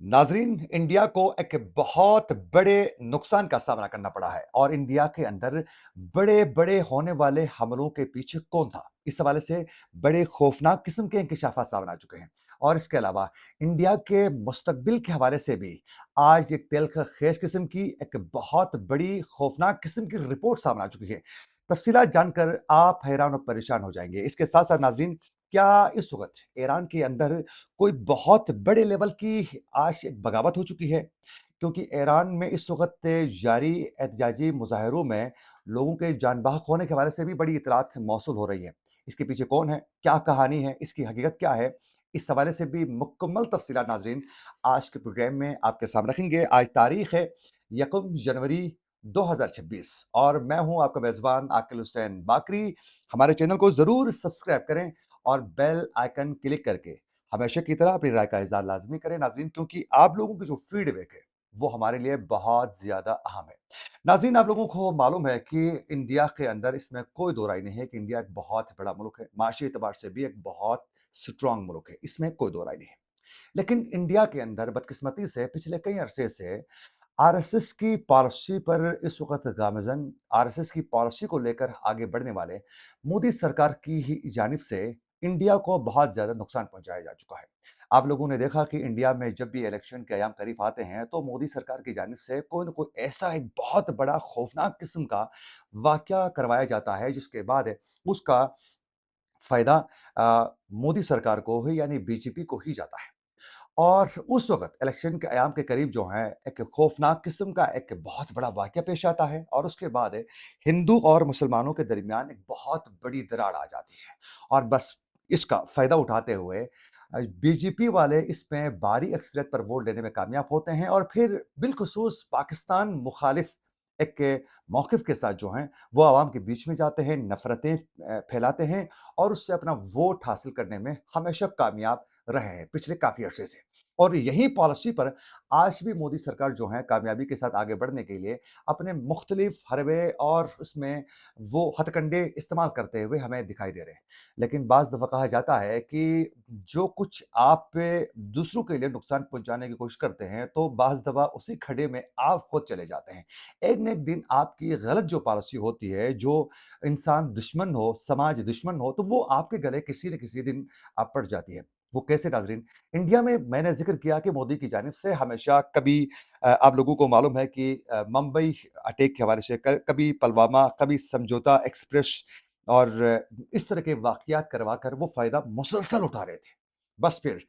नाजरीन, इंडिया को एक बहुत बड़े नुकसान का सामना करना पड़ा है और इंडिया के अंदर बड़े बड़े होने वाले हमलों के पीछे कौन था, इस हवाले से बड़े खौफनाक किस्म के इंकशाफात सामने आ चुके हैं। और इसके अलावा इंडिया के मुस्तकबिल के हवाले से भी आज एक तिल्ख खेज किस्म की एक बहुत बड़ी खौफनाक किस्म की रिपोर्ट सामने आ चुकी है। तफसीलात जानकर आप हैरान और परेशान हो जाएंगे। इसके साथ साथ नाजरीन, क्या इस वक्त ईरान के अंदर कोई बहुत बड़े लेवल की आज एक बगावत हो चुकी है, क्योंकि ईरान में इस वक़्त जारी एहतजाजी मुज़ाहिरों में लोगों के जान बहक होने के हवाले से भी बड़ी इत्तलात मौसूल हो रही हैं। इसके पीछे कौन है? क्या कहानी है? इसकी हकीकत क्या है? इस हवाले से भी मुकम्मल तफ़सीलात नाज़रीन आज के प्रोग्राम में आपके सामने रखेंगे। आज तारीख़ है 1 जनवरी 2026 और मैं हूँ आपका मेज़बान आकिल हुसैन बाकरी। हमारे चैनल को ज़रूर सब्सक्राइब करें और बेल आइकन क्लिक करके हमेशा की तरह अपनी राय का इज़हार लाज़मी करें नाज़रीन, क्योंकि आप लोगों की जो फीडबैक है, वो हमारे लिए बहुत ज़्यादा अहम है। नाज़रीन, आप लोगों को मालूम है कि इंडिया के अंदर इसमें कोई दो राय नहीं है कि इंडिया एक बहुत बड़ा मुल्क है, माशी एतबार से भी एक बहुत स्ट्रॉन्ग मुल्क है, इसमें कोई दो राय नहीं है। लेकिन इंडिया के अंदर बदकिस्मती से पिछले कई अरसे से आरएसएस की पॉलिसी पर इस वक़्त गामज़न, आरएसएस की पॉलिसी को लेकर आगे बढ़ने वाले मोदी सरकार की ही जानिब से इंडिया को बहुत ज़्यादा नुकसान पहुँचाया जा चुका है। आप लोगों ने देखा कि इंडिया में जब भी इलेक्शन के अयाम करीब आते हैं, तो मोदी सरकार की जानिब से कोई न कोई ऐसा एक बहुत बड़ा खौफ़नाक किस्म का वाक़या करवाया जाता है, जिसके बाद उसका फ़ायदा मोदी सरकार को ही यानी बीजेपी को ही जाता है। और उस वक़्त इलेक्शन के अयाम के करीब जो हैं, एक खौफ़नाक किस्म का एक बहुत बड़ा वाक़या पेश आता है और उसके बाद हिंदू और मुसलमानों के दरमियान एक बहुत बड़ी दरार आ जाती है। और बस इसका फ़ायदा उठाते हुए बीजेपी वाले इसमें भारी अक्सरियत पर वोट लेने में कामयाब होते हैं और फिर बिलख़ुसूस पाकिस्तान मुख़ालिफ़ एक मौक़िफ़ के साथ जो हैं, वो अवाम के बीच में जाते हैं, नफ़रतें फैलाते हैं और उससे अपना वोट हासिल करने में हमेशा कामयाब रहे हैं पिछले काफ़ी अरसे से। और यही पॉलिसी पर आज भी मोदी सरकार जो है कामयाबी के साथ आगे बढ़ने के लिए अपने मुख्तलिफ हरबे और उसमें वो हथकंडे इस्तेमाल करते हुए हमें दिखाई दे रहे हैं। लेकिन बाज़ दफ़ा कहा जाता है कि जो कुछ आप पे दूसरों के लिए नुकसान पहुँचाने की कोशिश करते हैं, तो बाज़ दफ़ा उसी खड्डे में आप खुद चले जाते हैं। एक न एक दिन आपकी गलत जो पॉलिसी होती है, जो इंसान दुश्मन हो, समाज दुश्मन हो, तो वो आपके गले किसी न किसी दिन पड़ जाती है। वो कैसे नाज़रीन? इंडिया में मैंने ज़िक्र किया कि मोदी की जानिब से हमेशा कभी आप लोगों को मालूम है कि मुंबई अटैक के हवाले से क कभी पुलवामा, कभी समझौता एक्सप्रेस और इस तरह के वाक़यात करवा कर वो फ़ायदा मुसलसल उठा रहे थे। बस फिर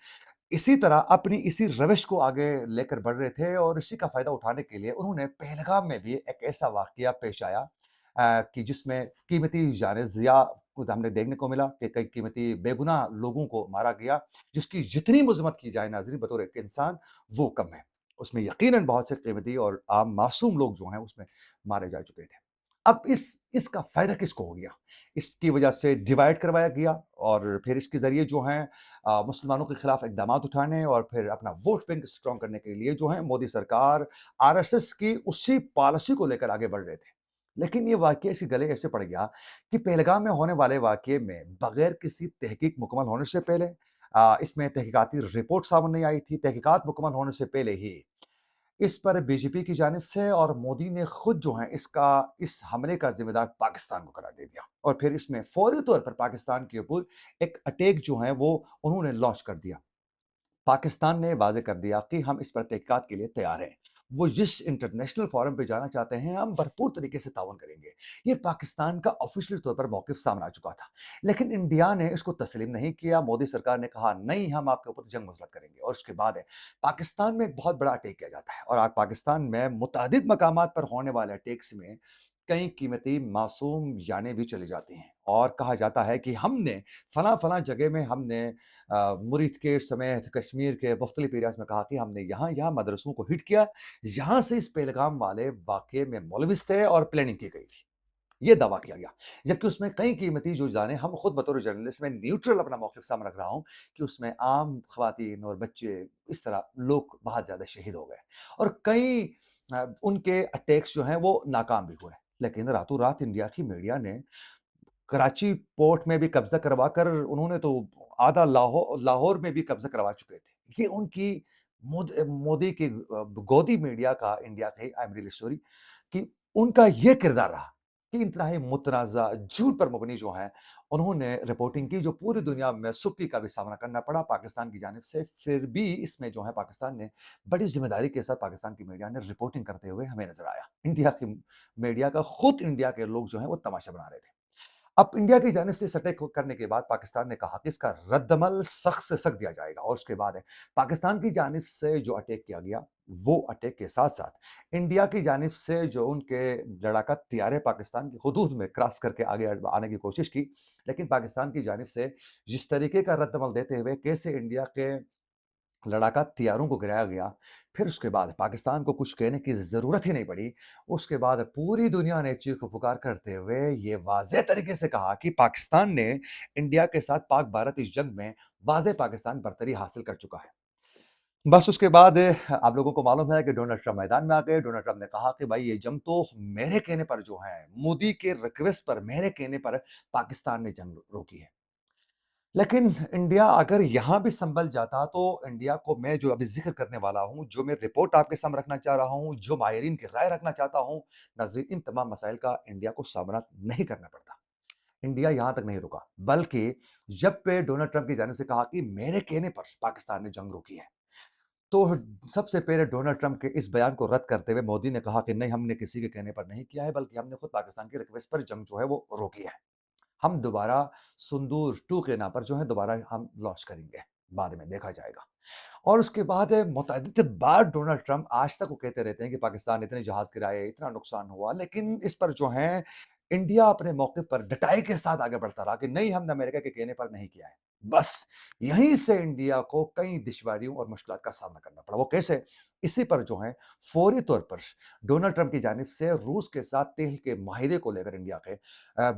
इसी तरह अपनी इसी रविश को आगे लेकर बढ़ रहे थे और इसी का फ़ायदा उठाने के लिए उन्होंने पहलगाम में भी एक ऐसा वाक़या पेश आया कि जिसमें कीमती जान ज़िया को हमने देखने को मिला कि कई कीमती बेगुनाह लोगों को मारा गया, जिसकी जितनी मज़म्मत की जाए नाज़रीन बतौर एक इंसान, वो कम है। उसमें यकीनन बहुत से कीमती और आम मासूम लोग जो हैं उसमें मारे जा चुके थे। अब इसका फ़ायदा किसको हो गया? इसकी वजह से डिवाइड करवाया गया और फिर इसके ज़रिए जो हैं मुसलमानों के खिलाफ इक़दामात उठाने और फिर अपना वोट बैंक स्ट्रॉन्ग करने के लिए जो है मोदी सरकार आरएसएस की उसी पॉलिसी को लेकर आगे बढ़ रहे थे। लेकिन ये वाक़या इसके गले ऐसे पड़ गया कि पहलगाम में होने वाले वाक़ये में बगैर किसी तहकीक मुकम्मल होने से पहले इसमें तहकीकाती रिपोर्ट सामने आई थी। तहकीकात मुकम्मल होने से पहले ही इस पर बीजेपी की जानिब से और मोदी ने खुद जो है इस हमले का ज़िम्मेदार पाकिस्तान को करार दे दिया और फिर इसमें फौरी तौर पर पाकिस्तान के ऊपर एक अटैक जो है वो उन्होंने लॉन्च कर दिया। पाकिस्तान ने वाज़ेह कर दिया कि हम इस पर तहक़ीक़ात के लिए तैयार हैं। वो जिस इंटरनेशनल फ़ोरम पे जाना चाहते हैं, हम भरपूर तरीके से ताउन करेंगे। ये पाकिस्तान का ऑफ़िशियल तौर पर मौक़िफ़ सामने आ चुका था। लेकिन इंडिया ने इसको तस्लीम नहीं किया। मोदी सरकार ने कहा, "नहीं, हम आपके ऊपर जंग मुसलत करेंगे।" और उसके बाद पाकिस्तान में एक बहुत बड़ा अटैक किया जाता है और आज पाकिस्तान में मुतअद्दिद मकामात पर होने वाले अटैक्स में कई कीमती मासूम जानें भी चली जाती हैं और कहा जाता है कि हमने फलाँ-फलाँ जगह में हमने मुरीद के समेत कश्मीर के मुख्तलिफ एरियाज़ में कहा कि हमने यहाँ-यहाँ मदरसों को हिट किया, यहाँ से इस पहलगाम वाले वाक़ये में मुलविस थे और प्लानिंग की गई थी। ये दावा किया गया। जबकि उसमें कई कीमती जो जानें हम खुद बतौर जर्नलिस्ट मैं न्यूट्रल अपना मौक़िफ़ सामने रख रहा हूँ कि उसमें आम ख़वातीन और बच्चे इस तरह लोग बहुत ज़्यादा शहीद हो गए और कई उनके अटैक्स जो हैं वो नाकाम भी हुए। लेकिन रातों-रात इंडिया की मीडिया ने कराची पोर्ट में भी कब्ज़ा करवा कर उन्होंने तो आधा लाहौर में भी कब्ज़ा करवा चुके थे। ये उनकी मोदी की गोदी मीडिया का इंडिया की आइमरी स्टोरी कि उनका ये किरदार रहा कि इंतहाई मुतनाज़ा झूठ पर मबनी जो है, उन्होंने रिपोर्टिंग की जो पूरी दुनिया में सुर्ख़ी का भी सामना करना पड़ा पाकिस्तान की जानिब से। फिर भी इसमें जो है पाकिस्तान ने बड़ी ज़िम्मेदारी के साथ पाकिस्तान की मीडिया ने रिपोर्टिंग करते हुए हमें नज़र आया। इंडिया की मीडिया का खुद इंडिया के लोग जो हैं वो तमाशा बना रहे थे। अब इंडिया की जानिब से इस अटैक करने के बाद पाकिस्तान ने कहा कि इसका रद्दमल सख्त से सख्त दिया जाएगा और उसके बाद है पाकिस्तान की जानिब से जो अटैक किया गया, वो अटैक के साथ-साथ इंडिया की जानिब से जो उनके लड़ाका तैयारे पाकिस्तान की हुदूद में क्रॉस करके आगे आने की कोशिश की, लेकिन पाकिस्तान की जानिब से जिस तरीके का रद्दमल देते हुए कैसे इंडिया के लड़ाका तैयारों को गिराया गया, फिर उसके बाद पाकिस्तान को कुछ कहने की ज़रूरत ही नहीं पड़ी। उसके बाद पूरी दुनिया ने चीख-पुकार करते हुए ये वाज़ेह तरीके से कहा कि पाकिस्तान ने इंडिया के साथ पाक-भारत इस जंग में वाज़ेह पाकिस्तान बरतरी हासिल कर चुका है। बस उसके बाद आप लोगों को मालूम है कि डोनाल्ड ट्रंप मैदान में आ गए। डोनाल्ड ट्रंप ने कहा कि भाई ये जंग तो मेरे कहने पर जो है, मोदी के रिक्वेस्ट पर, मेरे कहने पर पाकिस्तान ने जंग रोकी है। लेकिन इंडिया अगर यहाँ भी संभल जाता तो इंडिया को मैं जो अभी ज़िक्र करने वाला हूँ, जो मैं रिपोर्ट आपके सामने रखना चाह रहा हूँ, जो माहिरीन की राय रखना चाहता हूँ, नाज़रीन इन तमाम मसाइल का इंडिया को सामना नहीं करना पड़ता। इंडिया यहाँ तक नहीं रुका, बल्कि जब पे डोनाल्ड ट्रंप की जानिब से कहा कि मेरे कहने पर पाकिस्तान ने जंग रोकी है, तो सबसे पहले डोनाल्ड ट्रंप के इस बयान को रद्द करते हुए मोदी ने कहा कि नहीं हमने किसी के कहने पर नहीं किया है, बल्कि हमने खुद पाकिस्तान की रिक्वेस्ट पर जंग जो है वो रोकी है। हम दोबारा सिंदूर 2 के नाम पर जो है दोबारा हम लॉन्च करेंगे, बाद में देखा जाएगा। और उसके बाद मुतअद्दिद बार डोनाल्ड ट्रंप आज तक वो कहते रहते हैं कि पाकिस्तान ने इतने जहाज़ गिराए, इतना नुकसान हुआ, लेकिन इस पर जो है इंडिया अपने मौके पर डटाई के साथ आगे बढ़ता रहा कि नहीं हमने अमेरिका के कहने पर नहीं किया है। बस यहीं से इंडिया को कई दुश्वारियों और मुश्किलात का सामना करना पड़ा। वो कैसे? इसी पर जो है फौरी तौर पर डोनाल्ड ट्रंप की जानिब से रूस के साथ तेल के माहिरे को लेकर इंडिया के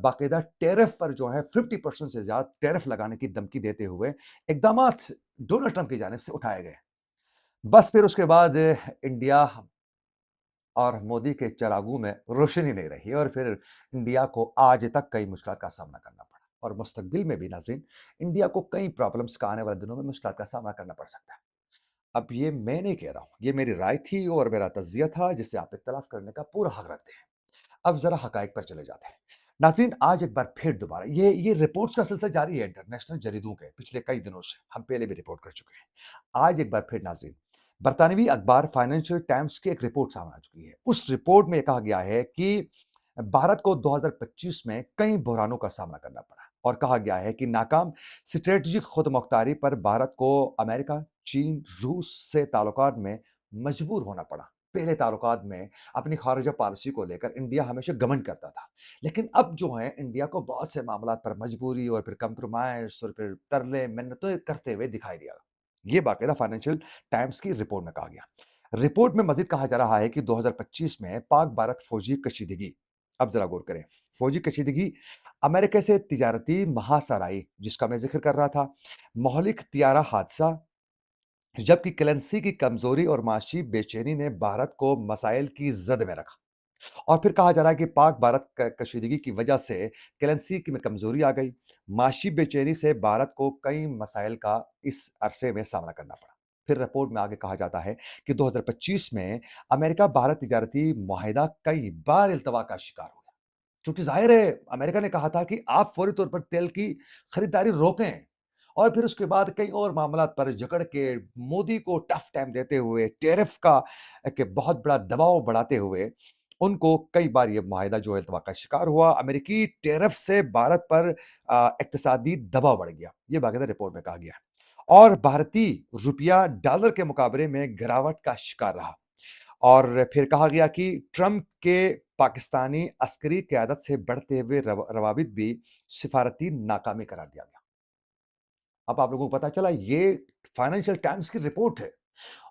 बाकायदा टैरिफ पर जो है 50% से ज़्यादा टैरिफ लगाने की धमकी देते हुए इकदामात डोनाल्ड ट्रंप की जानिब से उठाए गए। बस फिर उसके बाद इंडिया और मोदी के चरागू में रोशनी नहीं रही और फिर इंडिया को आज तक कई मुश्किलात का सामना करना पड़ा और मुस्तकबिल में भी नाज़रीन इंडिया को कई प्रॉब्लम्स का आने वाले दिनों में मुश्किलात का सामना करना पड़ सकता है। अब ये मैं नहीं कह रहा हूँ, ये मेरी राय थी और मेरा तज़्ज़िया था जिससे आप इख्तिलाफ़ करने का पूरा हक़ रखते हैं। अब ज़रा हक़ाइक़ पर चले जाते हैं। नाज़रीन आज एक बार फिर दोबारा ये रिपोर्ट्स का सिलसिला जारी है इंटरनेशनल जरीदों के पिछले कई दिनों से, हम पहले भी रिपोर्ट कर चुके हैं। आज एक बार फिर नाज़रीन, बरतानवी अखबार फाइनेंशियल टाइम्स की एक रिपोर्ट सामने आ चुकी है। उस रिपोर्ट में कहा गया है कि भारत को 2025 में कई बहरानों का सामना करना पड़ा और कहा गया है कि नाकाम स्ट्रेटेजिक खुदमुख्तारी पर भारत को अमेरिका, चीन, रूस से ताल्लुकात में मजबूर होना पड़ा। पहले ताल्लुकात में अपनी खारिजा पॉलिसी को लेकर इंडिया हमेशा घमंड करता था। लेकिन अब जो है इंडिया को बहुत से मामलात पर मजबूरी और फिर कंप्रोमाइज़ और फिर तरले मिन्नतें करते हुए दिखाई दिया। ये बाकायदा फाइनेंशियल टाइम्स की रिपोर्ट में कहा गया। रिपोर्ट में मज़ीद कहा जा रहा है कि 2025 में पाक-भारत फौजी कशीदगी, अब ज़रा गौर करें, फौजी कशीदगी अमेरिका से तिजारती महासराई जिसका मैं ज़िक्र कर रहा था, मौलिक तियारा हादसा, जबकि करेंसी की कमज़ोरी और माशी बेचैनी ने भारत को मसाइल की ज़द में रखा। और फिर कहा जा रहा है कि पाक-भारत क कशीदगी की वजह से करेंसी की में कमज़ोरी आ गई। माशी बेचैनी से भारत को कई मसाइल का इस अरसे में सामना करना पड़ा। फिर रिपोर्ट में आगे कहा जाता है कि 2025 में अमेरिका-भारत तिजारती मुआहिदा कई बार इल्तवा का शिकार हो गया। चूँकि ज़ाहिर है अमेरिका ने कहा था कि आप फौरी तौर पर तेल की खरीदारी रोकें और फिर उसके बाद कई और मामलात पर जकड़ के मोदी को टफ टाइम देते हुए टैरिफ का एक बहुत बड़ा दबाव बढ़ाते हुए उनको कई बार ये मुआहिदा जो है इल्तवा का शिकार हुआ। अमेरिकी टैरिफ से भारत पर इक्तिसादी दबाव बढ़ गया। ये बाकायदा रिपोर्ट में कहा गया है। और भारतीय रुपया डॉलर के मुकाबले में गिरावट का शिकार रहा। और फिर कहा गया कि ट्रंप के पाकिस्तानी अस्करी क़यादत से बढ़ते हुए रवाबित भी सिफारती नाकामी करार दिया गया। अब आप लोगों को पता चला ये फाइनेंशियल टाइम्स की रिपोर्ट है।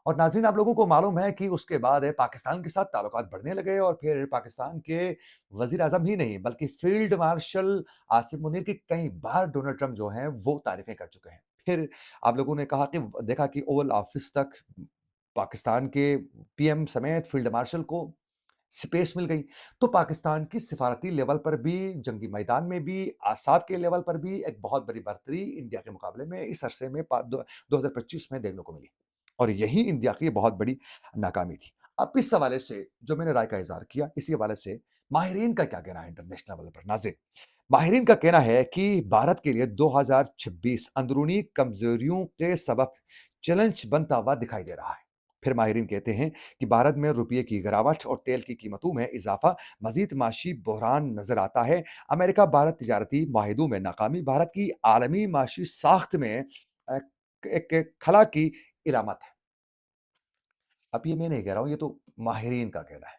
और नाज़रीन आप लोगों को मालूम है कि उसके बाद पाकिस्तान के साथ ताल्लुकात बढ़ने लगे और फिर पाकिस्तान के वज़ीर-आज़म ही नहीं बल्कि फ़ील्ड मार्शल आसिम मुनीर की कई बार डोनाल्ड ट्रंप जो हैं वो तारीफ़ें कर चुके हैं। फिर आप लोगों ने कहा कि देखा कि ओवल ऑफ़िस तक पाकिस्तान के पीएम समेत फ़ील्ड मार्शल को स्पेस मिल गई। तो पाकिस्तान की सिफारती लेवल पर भी, जंगी मैदान में भी, आसाब के लेवल पर भी एक बहुत बड़ी बढ़तरी इंडिया के मुकाबले में इस अरसे में 2025 में देखने को मिली। और यही इंडिया की बहुत बड़ी नाकामी थी। अब इस हवाले से जो मैंने राय का इज़हार किया, इसी हवाले से माहिरीन का क्या कहना है इंटरनेशनल लेवल पर? नाज़रीन, माहिरीन का कहना है कि भारत के लिए 2026 अंदरूनी कमज़ोरियों के सबब चैलेंज बनता हुआ दिखाई दे रहा है। फिर माहिरीन कहते हैं कि भारत में रुपये की गिरावट और तेल की कीमतों में इज़ाफ़ा मज़ीद माशी बहरान नज़र आता है। अमेरिका भारत तिजारती माहिदों में नाकामी भारत की आलमी माशी साख्त में एक खला की इलामत है। अब ये मैं नहीं कह रहा हूँ, ये तो माहिरीन का कहना है।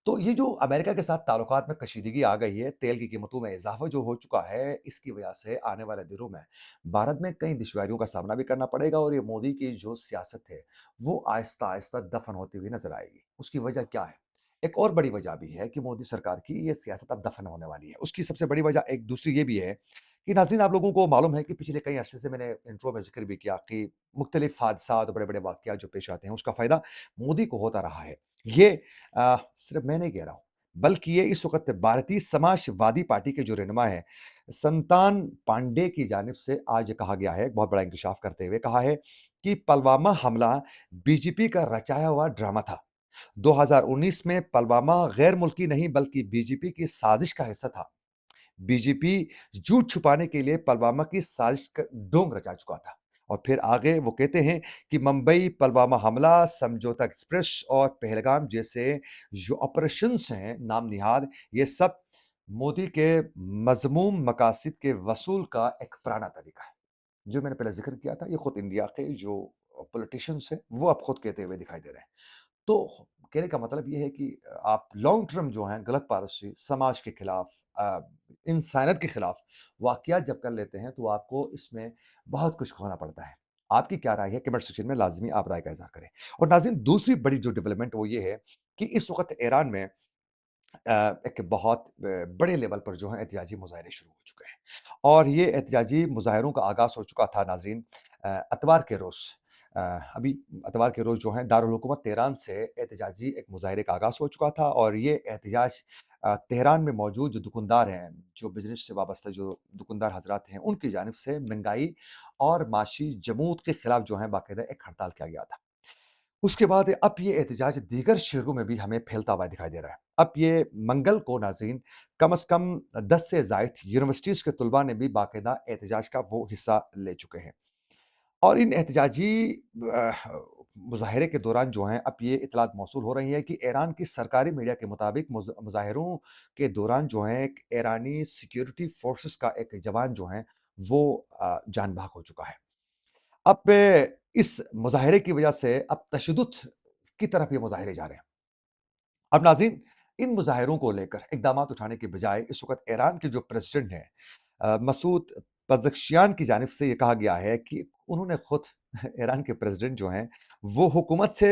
तो ये जो अमेरिका के साथ ताल्लुकात में कशीदगी आ गई है, तेल की कीमतों में इज़ाफ़ा जो हो चुका है, इसकी वजह से आने वाले दिनों में भारत में कई दुश्वारियों का सामना भी करना पड़ेगा और ये मोदी की जो सियासत है, वो आहिस्ता-आहिस्ता दफ़न होती हुई नज़र आएगी। उसकी वजह क्या है? एक और बड़ी वजह भी है कि मोदी सरकार की ये सियासत अब दफ़न होने वाली है। उसकी सबसे बड़ी वजह एक दूसरी ये भी है कि नाज़रीन, आप लोगों को मालूम है कि पिछले कई अरसे से मैंने इंट्रो में ज़िक्र भी किया कि मुख्तलिफ़ हादसात और बड़े-बड़े वाक़यात जो पेश आते हैं, उसका फ़ायदा मोदी को होता रहा है। ये सिर्फ मैं नहीं कह रहा हूँ, बल्कि ये इस वक़्त भारतीय समाजवादी पार्टी के जो रहनुमा हैं, संतान पांडे की जानिब से आज कहा गया है, एक बहुत बड़ा इंकशाफ करते हुए कहा है कि पुलवामा हमला बीजेपी का रचाया हुआ ड्रामा था। 2019 में पुलवामा गैर मुल्की नहीं बल्कि बीजेपी की साजिश का हिस्सा था। बीजेपी झूठ छुपाने के लिए पुलवामा की साजिश का ढोंग रचा चुका था। और फिर आगे वो कहते हैं कि मुंबई पुलवामा हमला, समझौता एक्सप्रेस और पहलगाम जैसे जो ऑपरेशंस हैं नाम निहाद, ये सब मोदी के मज़मूम मकासद के वसूल का एक पुराना तरीका है। जो मैंने पहले ज़िक्र किया था, ये खुद इंडिया के जो पॉलिटिशियंस हैं, वो अब खुद कहते हुए दिखाई दे रहे हैं। तो कहने का मतलब ये है कि आप लॉन्ग टर्म जो हैं गलत पॉलिसी, समाज के खिलाफ, इंसानियत के खिलाफ वाक़यात जब कर लेते हैं, तो आपको इसमें बहुत कुछ खोना पड़ता है। आपकी क्या राय है? कमेंट सेक्शन में लाज़मी आप राय का इज़हार करें। और नाज़रीन, दूसरी बड़ी जो डेवलपमेंट वो ये है कि इस वक़्त ईरान में एक बहुत बड़े लेवल पर जो है एहतजाजी मुज़ाहरे शुरू हो चुके हैं। और ये एहतजाजी मुज़ाहरों का आगाज़ हो चुका था नाज़रीन अतवार के रोज़। अ, अभी इतवार के रोज़ जो है दारुल हुकूमत तेहरान से एहतजाजी एक मुज़ाहरे का आगाज़ हो चुका था और ये एहतजाज तेहरान में मौजूद जो दुकानदार हैं, जो बिज़नेस से वाबस्ता जो दुकानदार हज़रात हैं, उनकी जानिब से महँगाई और माशी जमूद के खिलाफ जो है बाकायदा एक हड़ताल किया गया था। उसके बाद अब ये एहतजाज दीगर शहरों में भी हमें फैलता हुआ दिखाई दे रहा है। अब ये मंगल को नाज़रीन कम से कम 10 से ज़ायद यूनिवर्सिटीज़ के तुलबा ने भी बाकायदा एहतजाज का वो हिस्सा ले चुके हैं। और इन एहतजाजी मुज़ाहरे के दौरान जो हैं अब ये इत्तलात मौसूल हो रही हैं कि ईरान की सरकारी मीडिया के मुताबिक मुज़ाहिरों के दौरान जो है एक ईरानी सिक्योरिटी फ़ोर्सेस का एक जवान जो है वो जान बहक हो चुका है। अब इस मुज़ाहरे की वजह से अब तशद्दुद की तरफ ये मुज़ाहरे जा रहे हैं। अब नाज़रीन, इन मुज़ाहिरों को लेकर इक़दामात उठाने के बजाय इस वक़्त ईरान के जो प्रेसिडेंट हैं मसूद पज़ेश्कियान की जानिब से ये कहा गया है कि उन्होंने खुद ईरान के प्रेसिडेंट जो हैं, वो हुकूमत से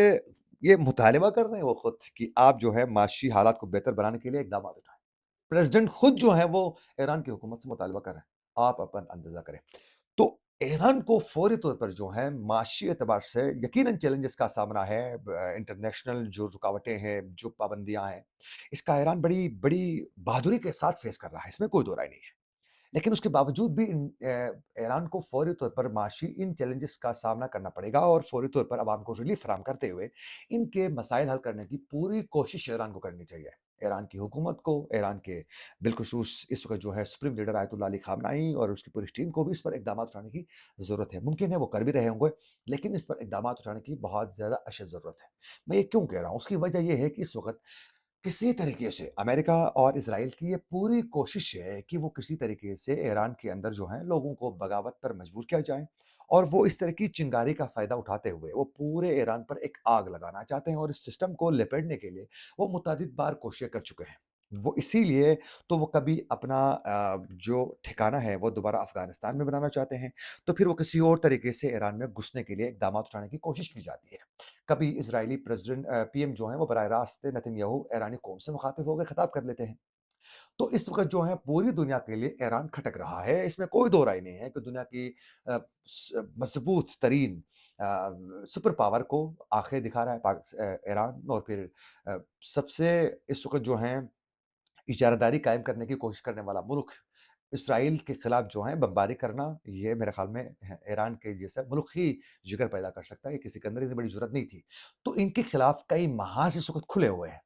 ये मुतालबा कर रहे हैं वो खुद कि आप जो है माशी हालात को बेहतर बनाने के लिए इक़दामात उठाएँ। प्रेसिडेंट खुद जो है वो ईरान की हुकूमत से मुतालबा कर रहे हैं। आप अपन अंदाज़ा करें। तो ईरान को फ़ौरी तौर पर जो है माशी एतबार से यकीनन चैलेंजेस का सामना है। इंटरनेशनल जो रुकावटें हैं, जो पाबंदियाँ हैं, इसका ईरान बड़ी बड़ी बहादुरी के साथ फ़ेस कर रहा है, इसमें कोई दो राय नहीं है। लेकिन उसके बावजूद भी ईरान को फ़ौरी तौर पर माशी इन चैलेंजेस का सामना करना पड़ेगा और फ़ौरी तौर पर अवाम को रिलीफ़ फ़राहम करते हुए इनके मसाइल हल करने की पूरी कोशिश ईरान को करनी चाहिए। ईरान की हुकूमत को, ईरान के बिलख़ुसूस इस वक़्त जो है सुप्रीम लीडर आयतुल्लाह अली ख़ामनाई और उसकी पूरी टीम को भी इस पर इक़दामात उठाने की ज़रूरत है। मुमकिन है वो कर भी रहे होंगे, लेकिन इस पर इक़दामात उठाने की बहुत ज़्यादा अशद ज़रूरत है। मैं ये क्यों कह रहा हूँ? उसकी वजह ये है कि इस वक़्त किसी तरीके से अमेरिका और इज़राइल की ये पूरी कोशिश है कि वो किसी तरीके से ईरान के अंदर जो है लोगों को बगावत पर मजबूर किया जाए और वो इस तरह की चिंगारी का फ़ायदा उठाते हुए वो पूरे ईरान पर एक आग लगाना चाहते हैं और इस सिस्टम को लपेटने के लिए वो मुतअद्दिद बार कोशिशें कर चुके हैं। वो इसीलिए तो वो कभी अपना जो ठिकाना है वो दोबारा अफ़गानिस्तान में बनाना चाहते हैं, तो फिर वो किसी और तरीके से ईरान में घुसने के लिए इक़दामात उठाने की कोशिश की जाती है। कभी इज़राइली प्रेसिडेंट पीएम जो हैं वो बराह रास्त नेतन्याहू ईरानी कौम से मुखातिब होकर खिताब कर लेते हैं। तो इस वक़्त जो है पूरी दुनिया के लिए ईरान खटक रहा है, इसमें कोई दो राय नहीं है कि दुनिया की मज़बूत तरीन सुपर पावर को आँखें दिखा रहा है ईरान और फिर सबसे इस वक़्त जो है इजारादारी कायम करने की कोशिश करने वाला मुल्क اسرائیل کے خلاف جو ہیں بمباری کرنا، یہ میرے خیال میں ایران کے جیسا ملک ہی جگر پیدا کر سکتا ہے، کسی کے اندر اتنی بڑی ضرورت نہیں تھی۔ تو ان کے خلاف کئی محاذ اس وقت کھلے ہوئے ہیں،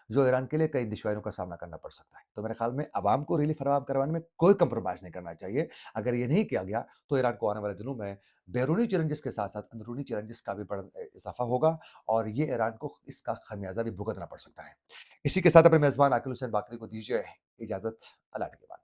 جو ایران کے لیے کئی دشواریوں کا سامنا کرنا پڑ سکتا ہے۔ تو میرے خیال میں عوام کو ریلیف فراہم کروانے میں کوئی کمپرومائز نہیں کرنا چاہیے۔ اگر یہ نہیں کیا گیا تو ایران کو آنے والے دنوں میں بیرونی چیلنجز کے ساتھ ساتھ اندرونی چیلنجز کا بھی بڑا اضافہ ہوگا، اور یہ ایران کو اس کا خمیازہ بھی بھگتنا پڑ سکتا ہے۔ اسی کے ساتھ اپنے میزبان عاقل حسین باقری کو دیجیے اجازت۔ اللہ کے بعد